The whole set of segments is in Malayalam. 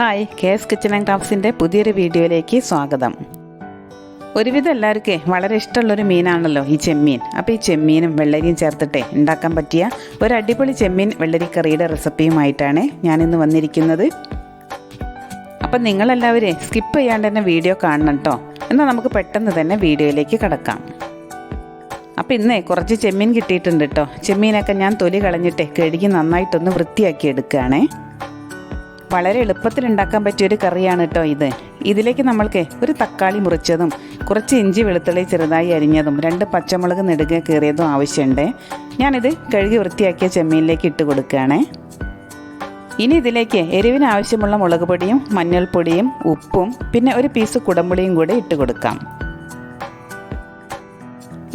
ഹായ്, KS കിച്ചൺ ആൻഡ് ക്രാഫ്റ്റ്സിൻ്റെ പുതിയൊരു വീഡിയോയിലേക്ക് സ്വാഗതം. ഒരുവിധം എല്ലാവർക്കും വളരെ ഇഷ്ടമുള്ളൊരു മീനാണല്ലോ ഈ ചെമ്മീൻ. അപ്പോൾ ഈ ചെമ്മീനും വെള്ളരിയും ചേർത്തിട്ട് ഉണ്ടാക്കാൻ പറ്റിയ ഒരു അടിപൊളി ചെമ്മീൻ വെള്ളരിക്കറിയുടെ റെസിപ്പിയുമായിട്ടാണ് ഞാനിന്ന് വന്നിരിക്കുന്നത്. അപ്പം നിങ്ങളെല്ലാവരും സ്കിപ്പ് ചെയ്യാണ്ട് തന്നെ വീഡിയോ കാണണം കേട്ടോ. എന്നാൽ നമുക്ക് പെട്ടെന്ന് തന്നെ വീഡിയോയിലേക്ക് കടക്കാം. അപ്പോൾ ഇന്നേ കുറച്ച് ചെമ്മീൻ കിട്ടിയിട്ടുണ്ട് കേട്ടോ. ചെമ്മീനൊക്കെ ഞാൻ തൊലി കളഞ്ഞിട്ട് കഴുകി നന്നായിട്ടൊന്ന് വൃത്തിയാക്കി എടുക്കുകയാണേ. വളരെ എളുപ്പത്തിൽ ഉണ്ടാക്കാൻ പറ്റിയൊരു കറിയാണ് കേട്ടോ ഇത്. ഇതിലേക്ക് നമ്മൾക്ക് ഒരു തക്കാളി മുറിച്ചതും കുറച്ച് ഇഞ്ചി വെളുത്തുള്ളി ചെറുതായി അരിഞ്ഞതും 2 പച്ചമുളക് നെടുകെ കീറിയതും ആവശ്യമുണ്ട്. ഞാനിത് കഴുകി വൃത്തിയാക്കിയ ചെമ്മീനിലേക്ക് ഇട്ട് കൊടുക്കുകയാണ്. ഇനി ഇതിലേക്ക് എരിവിന് ആവശ്യമുള്ള മുളക് പൊടിയും മഞ്ഞൾപ്പൊടിയും ഉപ്പും പിന്നെ ഒരു പീസ് കുടംപുളിയും കൂടി ഇട്ട് കൊടുക്കാം.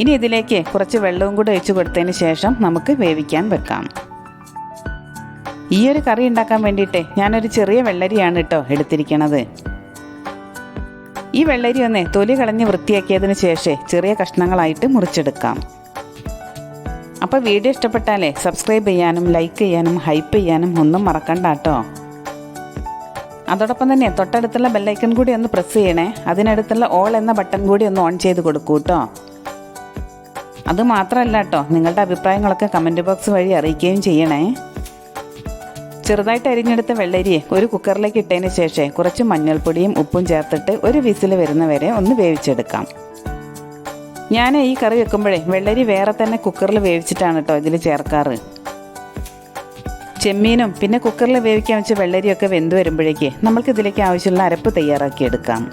ഇനി ഇതിലേക്ക് കുറച്ച് വെള്ളവും കൂടി ഒഴിച്ച് കൊടുത്തതിന് ശേഷം നമുക്ക് വേവിക്കാൻ വെക്കാം. ഈ ഒരു കറി ഉണ്ടാക്കാൻ വേണ്ടിയിട്ട് ഞാനൊരു ചെറിയ വെള്ളരിയാണ് കേട്ടോ എടുത്തിരിക്കണത്. ഈ വെള്ളരി ഒന്ന് തൊലി കളഞ്ഞ് വൃത്തിയാക്കിയതിന് ശേഷം ചെറിയ കഷ്ണങ്ങളായിട്ട് മുറിച്ചെടുക്കാം. അപ്പോൾ വീഡിയോ ഇഷ്ടപ്പെട്ടാലേ സബ്സ്ക്രൈബ് ചെയ്യാനും ലൈക്ക് ചെയ്യാനും ഹൈപ്പ് ചെയ്യാനും ഒന്നും മറക്കണ്ട കേട്ടോ. അതോടൊപ്പം തന്നെ തൊട്ടടുത്തുള്ള ബെല്ലൈക്കൺ കൂടി ഒന്ന് പ്രസ് ചെയ്യണേ. അതിനടുത്തുള്ള ഓൾ എന്ന ബട്ടൺ കൂടി ഒന്ന് ഓൺ ചെയ്ത് കൊടുക്കൂ കേട്ടോ. അതുമാത്രമല്ല കേട്ടോ, നിങ്ങളുടെ അഭിപ്രായങ്ങളൊക്കെ കമൻറ്റ് ബോക്സ് വഴി അറിയിക്കുകയും ചെയ്യണേ. ചെറുതായിട്ട് അരിഞ്ഞെടുത്ത വെള്ളരിയെ ഒരു കുക്കറിലേക്ക് ഇട്ടതിന് ശേഷം കുറച്ച് മഞ്ഞൾപ്പൊടിയും ഉപ്പും ചേർത്തിട്ട് ഒരു വിസിൽ വരുന്നവരെ ഒന്ന് വേവിച്ചെടുക്കാം. ഞാൻ ഈ കറി വെക്കുമ്പോഴേ വെള്ളരി വേറെ തന്നെ കുക്കറിൽ വേവിച്ചിട്ടാണ് കേട്ടോ ഇതിൽ ചേർക്കാറ്. ചെമ്മീനും പിന്നെ കുക്കറിൽ വേവിക്കാൻ വെച്ച വെള്ളരിയൊക്കെ വെന്ത് വരുമ്പോഴേക്ക് നമ്മൾക്കിതിലേക്ക് ആവശ്യമുള്ള അരപ്പ് തയ്യാറാക്കിയെടുക്കാം.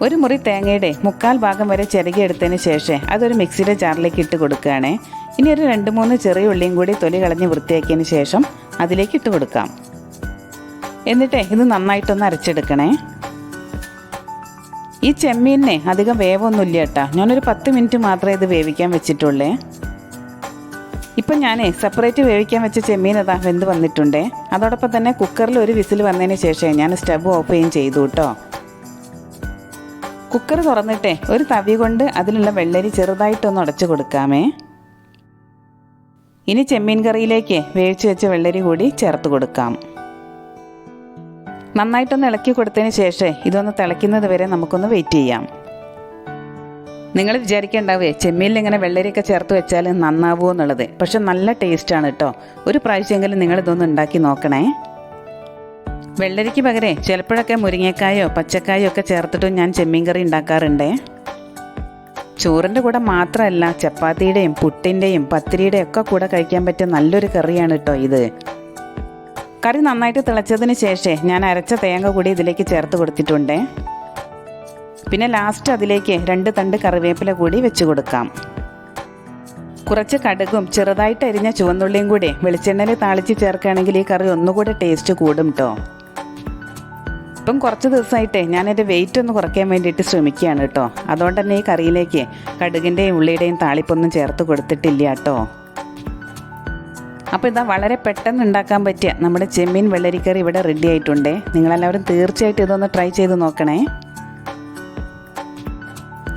ഒരു മുറി തേങ്ങയുടെ 1/4 ഭാഗം വരെ ചിരകിയെടുത്തതിന് ശേഷം അതൊരു മിക്സിയുടെ ജാറിലേക്ക് ഇട്ട് കൊടുക്കുകയാണ്. ഇനി ഒരു 2-3 ചെറിയ ഉള്ളിയും കൂടി തൊലി കളഞ്ഞ് വൃത്തിയാക്കിയതിന് ശേഷം അതിലേക്ക് ഇട്ട് കൊടുക്കാം. എന്നിട്ട് ഇത് നന്നായിട്ടൊന്ന് അരച്ചെടുക്കണേ. ഈ ചെമ്മീനെ അധികം വേവൊന്നുമില്ല കേട്ടോ. ഞാനൊരു 10 മിനിറ്റ് മാത്രമേ ഇത് വേവിക്കാൻ വെച്ചിട്ടുള്ളേ. ഇപ്പം ഞാൻ സെപ്പറേറ്റ് വേവിക്കാൻ വെച്ച ചെമ്മീൻ അതാ വെന്ത് വന്നിട്ടുണ്ട്. അതോടൊപ്പം തന്നെ കുക്കറിൽ ഒരു വിസിൽ വന്നതിന് ശേഷം ഞാൻ സ്റ്റവ് ഓഫ് ചെയ്യുകയും ചെയ്തു കേട്ടോ. കുക്കർ തുറന്നിട്ടേ ഒരു തവി കൊണ്ട് അതിലുള്ള വെള്ളരി ചെറുതായിട്ടൊന്ന് ഉടച്ചു കൊടുക്കാമേ. ഇനി ചെമ്മീൻ കറിയിലേക്ക് വേവിച്ച് വെച്ച വെള്ളരി കൂടി ചേർത്ത് കൊടുക്കാം. നന്നായിട്ടൊന്ന് ഇളക്കി കൊടുത്തതിന് ശേഷം ഇതൊന്ന് തിളയ്ക്കുന്നത് വരെ നമുക്കൊന്ന് വെയിറ്റ് ചെയ്യാം. നിങ്ങൾ വിചാരിക്കേണ്ടാവേ ചെമ്മീനിൽ ഇങ്ങനെ വെള്ളരിയൊക്കെ ചേർത്ത് വെച്ചാൽ നന്നാവുമോ എന്നുള്ളത്. പക്ഷെ നല്ല ടേസ്റ്റാണ് കേട്ടോ. ഒരു പ്രാവശ്യമെങ്കിലും നിങ്ങളിതൊന്ന് ഉണ്ടാക്കി നോക്കണേ. വെള്ളരിക്ക് പകരം ചിലപ്പോഴൊക്കെ മുരിങ്ങക്കായോ പച്ചക്കായോ ഒക്കെ ചേർത്തിട്ടും ഞാൻ ചെമ്മീൻ കറി ഉണ്ടാക്കാറുണ്ടേ. ചോറിൻ്റെ കൂടെ മാത്രമല്ല, ചപ്പാത്തിയുടെയും പുട്ടിൻ്റെയും പത്തിരിയുടെയും ഒക്കെ കൂടെ കഴിക്കാൻ പറ്റിയ നല്ലൊരു കറിയാണ് കേട്ടോ ഇത്. കറി നന്നായിട്ട് തിളച്ചതിന് ശേഷം ഞാൻ അരച്ച തേങ്ങ കൂടി ഇതിലേക്ക് ചേർത്ത് കൊടുത്തിട്ടുണ്ട്. പിന്നെ ലാസ്റ്റ് അതിലേക്ക് 2 തണ്ട് കറിവേപ്പില കൂടി വെച്ച് കൊടുക്കാം. കുറച്ച് കടുകും ചെറുതായിട്ട് അരിഞ്ഞ ചുവന്നുള്ളിയും കൂടി വെളിച്ചെണ്ണയിൽ താളിച്ച് ചേർക്കുകയാണെങ്കിൽ ഈ കറി ഒന്നുകൂടെ ടേസ്റ്റ് കൂടും കേട്ടോ. ഇപ്പം കുറച്ച് ദിവസമായിട്ട് ഞാനെൻ്റെ വെയിറ്റ് ഒന്ന് കുറയ്ക്കാൻ വേണ്ടിയിട്ട് ശ്രമിക്കുകയാണ് കേട്ടോ. അതുകൊണ്ട് തന്നെ ഈ കറിയിലേക്ക് കടുകിൻ്റെയും ഉള്ളിയുടെയും താളിപ്പൊന്നും ചേർത്ത് കൊടുത്തിട്ടില്ല കേട്ടോ. അപ്പോൾ ഇതാ വളരെ പെട്ടെന്ന് ഉണ്ടാക്കാൻ പറ്റിയ നമ്മുടെ ചെമ്മീൻ വെള്ളരിക്കറി ഇവിടെ റെഡി ആയിട്ടുണ്ട്. നിങ്ങളെല്ലാവരും തീർച്ചയായിട്ടും ഇതൊന്ന് ട്രൈ ചെയ്ത് നോക്കണേ.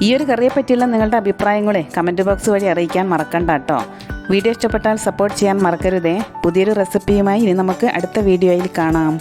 ഈ ഒരു കറിയെ പറ്റിയുള്ള നിങ്ങളുടെ അഭിപ്രായങ്ങളെ കമൻറ്റ് ബോക്സ് വഴി അറിയിക്കാൻ മറക്കണ്ട കേട്ടോ. വീഡിയോ ഇഷ്ടപ്പെട്ടാൽ സപ്പോർട്ട് ചെയ്യാൻ മറക്കരുതേ. പുതിയൊരു റെസിപ്പിയുമായി ഇനി നമുക്ക് അടുത്ത വീഡിയോയിൽ കാണാം.